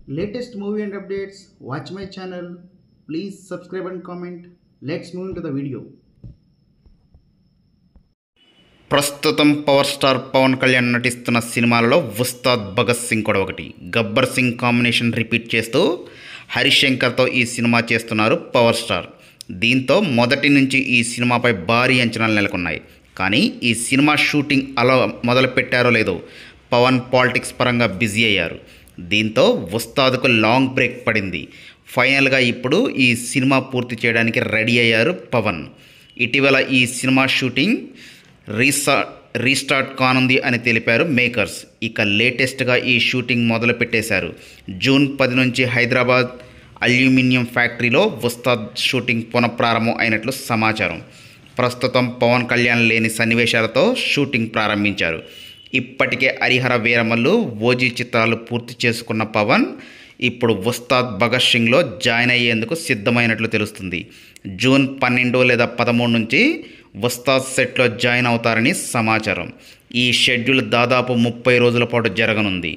Latest movie and updates, watch my channel. Please subscribe and comment. Let's move into the video. ప్రస్తుతం power star Pawan Kalyan నటిస్తున్న సినిమాలలో ఉస్తాద్ భగత్ సింగ్ కూడా ఒకటి. Gabbar Singh combination repeat చేస్తూ హరిశంకర్తో ఈ సినిమా చేస్తున్నారు పవర్ స్టార్. దీంతో మొదటి నుంచి ఈ సినిమాపై భారీ అంచనాలు నెలకొన్నాయి. కానీ ఈ సినిమా షూటింగ్ అలా మొదలు పెట్టారో లేదో పవన్ పాలిటిక్స్ పరంగా బిజీ అయ్యారు. దీంతో ఉస్తాద్కు లాంగ్ బ్రేక్ పడింది. ఫైనల్గా ఇప్పుడు ఈ సినిమా పూర్తి చేయడానికి రెడీ అయ్యారు పవన్. ఇటీవల ఈ సినిమా షూటింగ్ రీస్టార్ట్ కానుంది అని తెలిపారు మేకర్స్. ఇక లేటెస్ట్గా ఈ షూటింగ్ మొదలు పెట్టేశారు. జూన్ 10 నుంచి హైదరాబాద్ అల్యూమినియం ఫ్యాక్టరీలో ఉస్తాద్ షూటింగ్ పునఃప్రారంభం అయినట్లు సమాచారం. ప్రస్తుతం పవన్ కళ్యాణ్ లేని సన్నివేశాలతో షూటింగ్ ప్రారంభించారు. ఇప్పటికే హరిహర వీరమల్లు, ఓజీ చిత్రాలు పూర్తి చేసుకున్న పవన్ ఇప్పుడు ఉస్తాద్ భగత్ సింగ్లో జాయిన్ అయ్యేందుకు సిద్ధమైనట్లు తెలుస్తుంది. జూన్ 12 లేదా 13 నుంచి ఉస్తాద్ సెట్లో జాయిన్ అవుతారని సమాచారం. ఈ షెడ్యూల్ దాదాపు 30 రోజుల పాటు జరగనుంది.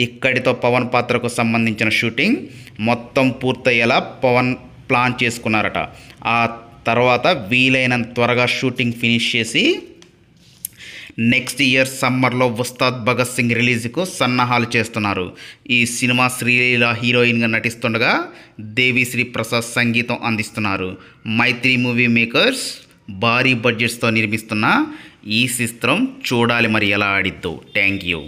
ఇక్కడితో పవన్ పాత్రకు సంబంధించిన షూటింగ్ మొత్తం పూర్తయ్యేలా పవన్ ప్లాన్ చేసుకున్నారట. ఆ తర్వాత వీలైనంత త్వరగా షూటింగ్ ఫినిష్ చేసి నెక్స్ట్ ఇయర్ సమ్మర్లో ఉస్తాద్ భగత్ సింగ్ రిలీజ్కు సన్నాహాలు చేస్తున్నారు. ఈ సినిమా శ్రీలీల హీరోయిన్గా నటిస్తుండగా దేవిశ్రీ ప్రసాద్ సంగీతం అందిస్తున్నారు. మైత్రి మూవీ మేకర్స్ భారీ బడ్జెట్స్తో నిర్మిస్తున్న ఈ చిత్రం చూడాలి మరి ఎలా ఆడిద్దో. Thank you.